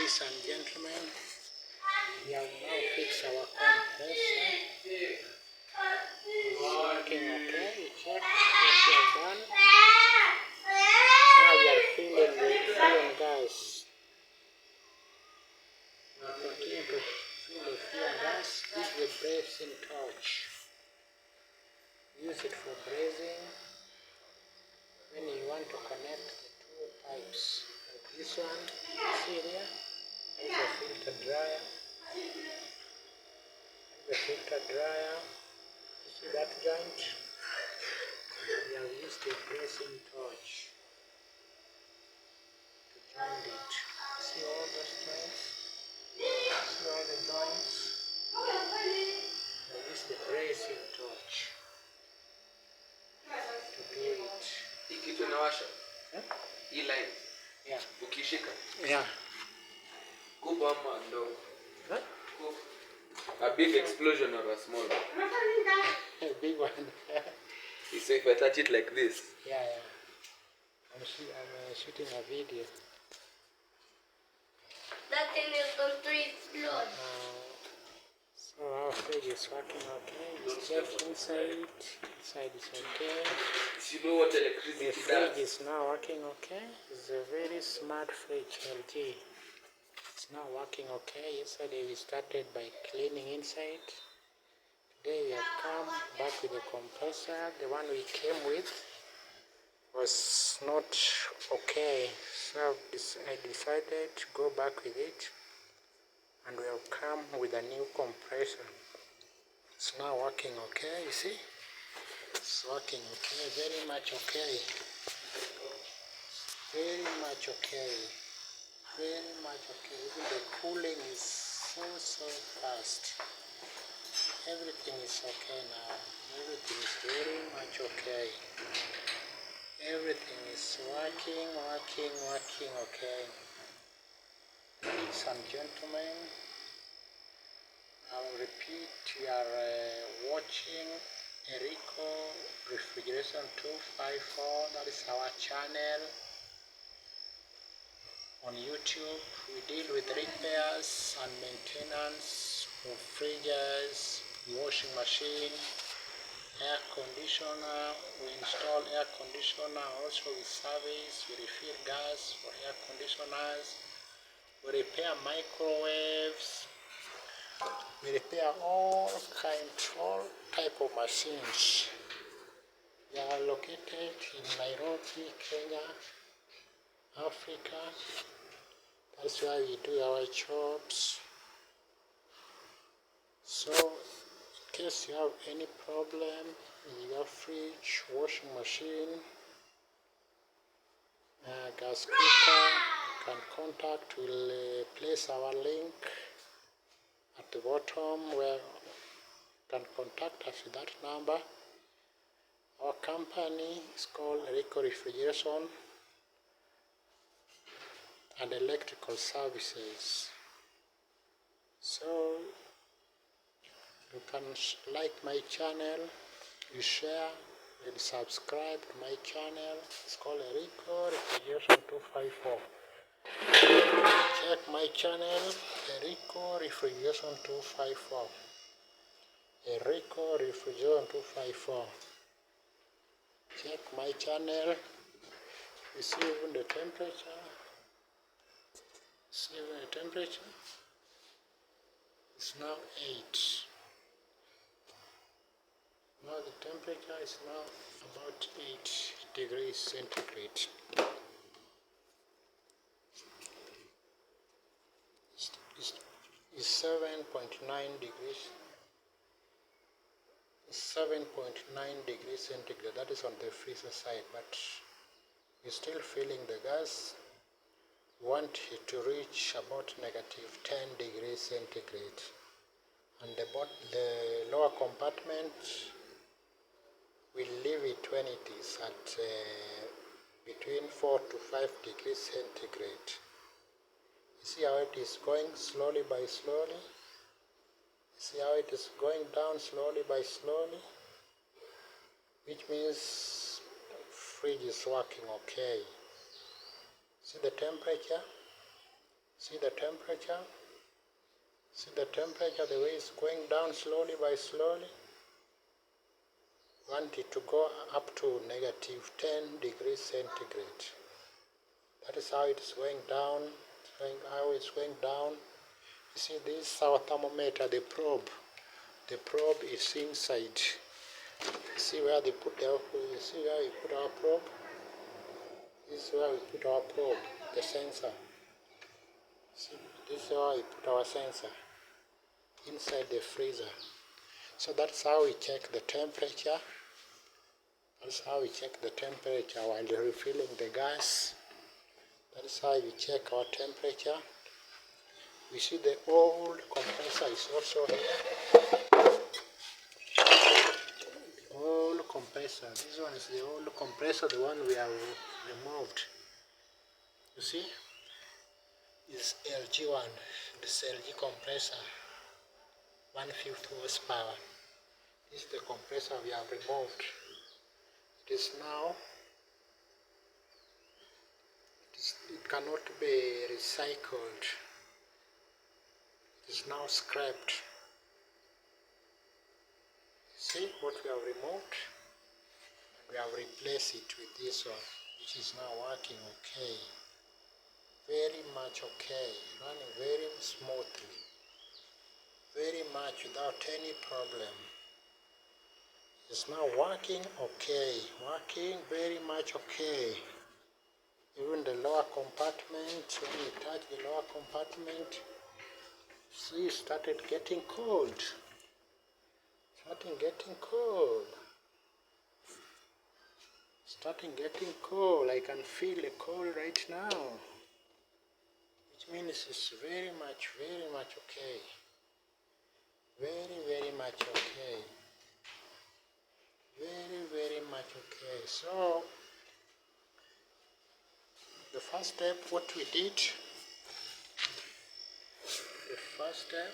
Ladies and gentlemen, we have now fixed our compressor. It's working okay. We checked what we have done. Now we are filling the fuel gas. We are continuing to fill the fuel gas. This is the brazing torch. Use it for brazing when you want to connect the two pipes. Like this one, you see here, is a filter dryer. The filter dryer. You see that joint? We have used a brazing torch to join it. You see all those joints? See all the joints? We have used the brazing torch to do it. Hii kitu inawasha? Huh? Hii line? Yeah. Ukishika? Yeah. Kubwa ama ndogo? Huh? A big explosion or a small one? A big one. So if I touch it like this? Yeah. I'm shooting a video. That thing is going to explode. So our fridge is working okay. It's checked inside. Inside is okay. You know what The electricity fridge does? is now working okay. It's a very smart fridge, LG. It's now working okay. Yesterday we started by cleaning inside. Today we have come back with the compressor. The one we came with was not okay. So I decided to go back with it. And we have come with a new compressor. It's now working okay, you see? It's working okay, very much okay. Very much okay. Very much okay. Even the cooling is so fast. Everything is okay now. Everything is very much okay. Everything is working okay. Ladies and gentlemen, I will repeat, you are watching Erico Refrigeration 254. That is our channel on YouTube. We deal with repairs and maintenance of fridges, washing machine, air conditioner. We install air conditioner. Also we service, we refill gas for air conditioners. We repair microwaves. We repair all type of machines. We are located in Nairobi, Kenya, Africa. That's why we do our jobs. So, in case you have any problem with your fridge, washing machine, gas cooker, you can contact. We'll place our link at the bottom where you can contact us with that number. Our company is called Erico Refrigeration and Electrical Services. So you can like my channel, you share, and subscribe to my channel. It's called Erico Refrigeration 254. Check my channel, Erico Refrigeration 254. Erico Refrigeration 254. Check my channel. You see even the temperature. See even the temperature. It's now 8. Now the temperature is now about 8 degrees centigrade. It's 7.9 degrees. 7.9 degrees centigrade. That is on the freezer side, but you're still feeling the gas. We want it to reach about negative 10 degrees centigrade. And the lower compartment, we'll leave it when it is at between 4 to 5 degrees centigrade. You see how it is going slowly by slowly? See how it is going down slowly by slowly? Which means fridge is working okay. See the temperature? See the temperature? See the temperature, the way it's going down slowly by slowly? Want it to go up to negative 10 degrees centigrade. That is how it's going down, how it's going down. You see, this is our thermometer, the probe. The probe is inside. See where they put you see where we put our probe? This is where we put our probe, the sensor. See, this is where we put our sensor, inside the freezer. So that's how we check the temperature. That's how we check the temperature while refilling the gas. That's how we check our temperature. We see the old compressor is also here. The old compressor. This one is the old compressor, the one we have removed. You see? This LG one. This LG compressor. 150 horsepower. This is the compressor we have removed. It is now, it cannot be recycled. It is now scrapped. See what we have removed? We have replaced it with this one, which is now working okay. Very much okay, running very smoothly. Very much without any problem. It's now working okay, working very much okay. Even the lower compartment, when you touch the lower compartment, see, it started getting cold. Starting getting cold. Starting getting cold. I can feel the cold right now. Which means it's very much okay. Very much okay. Very much okay. So the first step, what we did, the first step